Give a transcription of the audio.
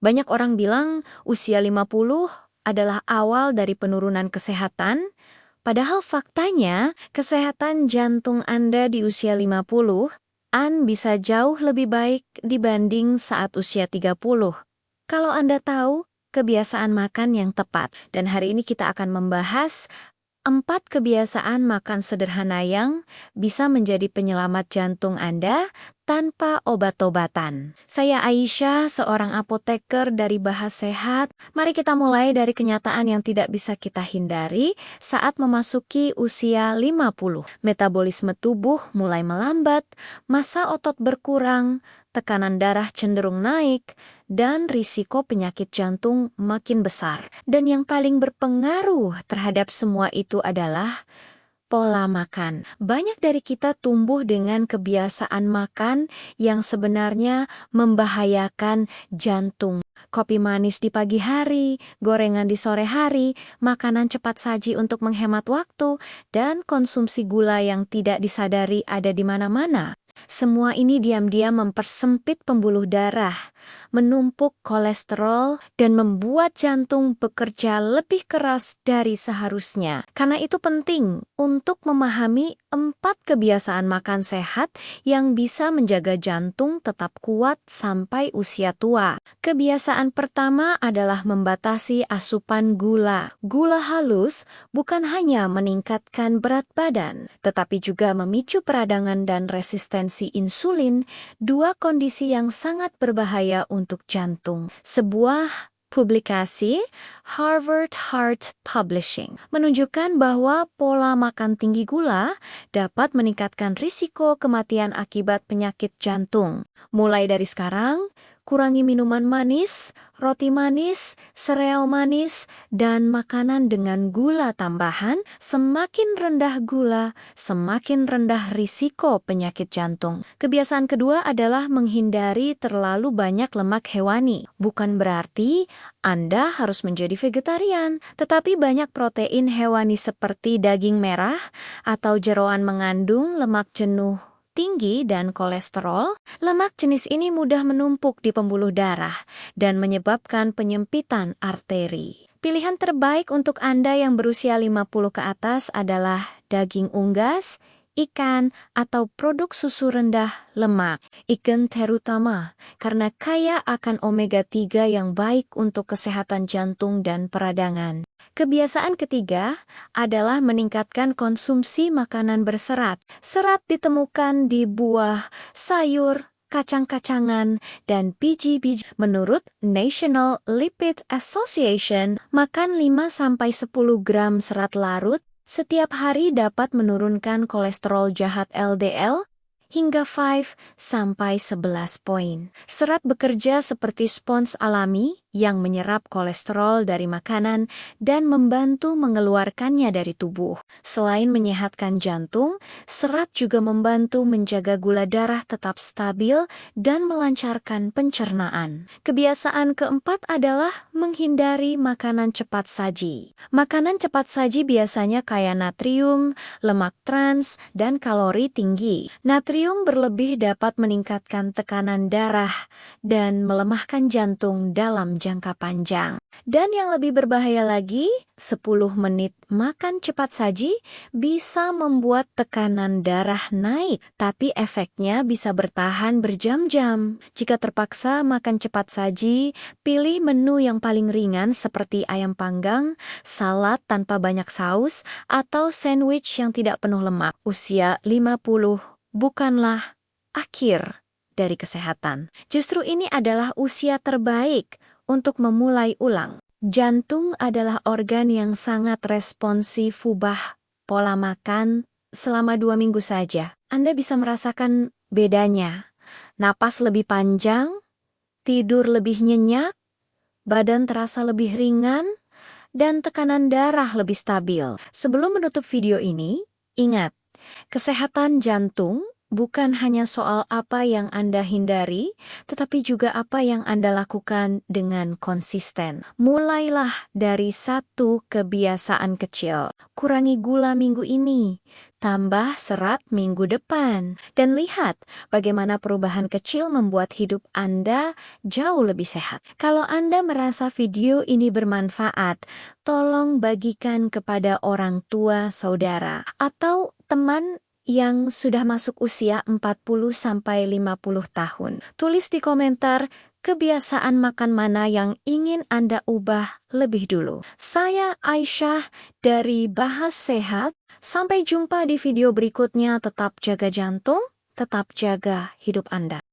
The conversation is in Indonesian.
Banyak orang bilang usia 50 adalah awal dari penurunan kesehatan, padahal faktanya kesehatan jantung Anda di usia 50-an bisa jauh lebih baik dibanding saat usia 30. Kalau Anda tahu kebiasaan makan yang tepat, dan hari ini kita akan membahas 4 kebiasaan makan sederhana yang bisa menjadi penyelamat jantung Anda tanpa obat-obatan. Saya Aisyah, seorang apoteker dari Bahas Sehat. Mari kita mulai dari kenyataan yang tidak bisa kita hindari saat memasuki usia 50. Metabolisme tubuh mulai melambat, massa otot berkurang, tekanan darah cenderung naik, dan risiko penyakit jantung makin besar. Dan yang paling berpengaruh terhadap semua itu adalah pola makan. Banyak dari kita tumbuh dengan kebiasaan makan yang sebenarnya membahayakan jantung. Kopi manis di pagi hari, gorengan di sore hari, makanan cepat saji untuk menghemat waktu, dan konsumsi gula yang tidak disadari ada di mana-mana. Semua ini diam-diam mempersempit pembuluh darah, menumpuk kolesterol, dan membuat jantung bekerja lebih keras dari seharusnya. Karena itu penting untuk memahami 4 kebiasaan makan sehat yang bisa menjaga jantung tetap kuat sampai usia tua. Kebiasaan pertama adalah membatasi asupan gula. Gula halus bukan hanya meningkatkan berat badan, tetapi juga memicu peradangan dan resistensi insulin, 2 kondisi yang sangat berbahaya untuk jantung. Sebuah publikasi Harvard Heart Publishing menunjukkan bahwa pola makan tinggi gula dapat meningkatkan risiko kematian akibat penyakit jantung. Mulai dari sekarang, kurangi minuman manis, roti manis, sereal manis, dan makanan dengan gula tambahan. Semakin rendah gula, semakin rendah risiko penyakit jantung. Kebiasaan kedua adalah menghindari terlalu banyak lemak hewani. Bukan berarti Anda harus menjadi vegetarian, tetapi banyak protein hewani seperti daging merah atau jeroan mengandung lemak jenuh tinggi dan kolesterol. Lemak jenis ini mudah menumpuk di pembuluh darah dan menyebabkan penyempitan arteri. Pilihan terbaik untuk Anda yang berusia 50 ke atas adalah daging unggas, ikan, atau produk susu rendah lemak. Ikan terutama karena kaya akan omega 3 yang baik untuk kesehatan jantung dan peradangan. Kebiasaan ketiga adalah meningkatkan konsumsi makanan berserat. Serat ditemukan di buah, sayur, kacang-kacangan, dan biji-biji. Menurut National Lipid Association, makan 5-10 gram serat larut setiap hari dapat menurunkan kolesterol jahat LDL hingga 5-11 poin. Serat bekerja seperti spons alami yang menyerap kolesterol dari makanan dan membantu mengeluarkannya dari tubuh. Selain menyehatkan jantung, serat juga membantu menjaga gula darah tetap stabil dan melancarkan pencernaan. Kebiasaan keempat adalah menghindari makanan cepat saji. Makanan cepat saji biasanya kaya natrium, lemak trans, dan kalori tinggi. Natrium berlebih dapat meningkatkan tekanan darah dan melemahkan jantung dalam jangka panjang. Dan yang lebih berbahaya lagi, 10 menit makan cepat saji bisa membuat tekanan darah naik, tapi efeknya bisa bertahan berjam-jam. Jika terpaksa makan cepat saji, pilih menu yang paling ringan seperti ayam panggang, salad tanpa banyak saus, atau sandwich yang tidak penuh lemak. Usia 50 bukanlah akhir dari kesehatan. Justru ini adalah usia terbaik untuk memulai ulang. Jantung adalah organ yang sangat responsif. Ubah pola makan selama 2 minggu saja. Anda bisa merasakan bedanya. Napas lebih panjang, tidur lebih nyenyak, badan terasa lebih ringan, dan tekanan darah lebih stabil. Sebelum menutup video ini, ingat, kesehatan jantung bukan hanya soal apa yang Anda hindari, tetapi juga apa yang Anda lakukan dengan konsisten. Mulailah dari satu kebiasaan kecil. Kurangi gula minggu ini, tambah serat minggu depan, dan lihat bagaimana perubahan kecil membuat hidup Anda jauh lebih sehat. Kalau Anda merasa video ini bermanfaat, tolong bagikan kepada orang tua, saudara, atau teman yang sudah masuk usia 40-50 tahun. Tulis di komentar kebiasaan makan mana yang ingin Anda ubah lebih dulu. Saya Aisyah dari Bahas Sehat. Sampai jumpa di video berikutnya. Tetap jaga jantung, tetap jaga hidup Anda.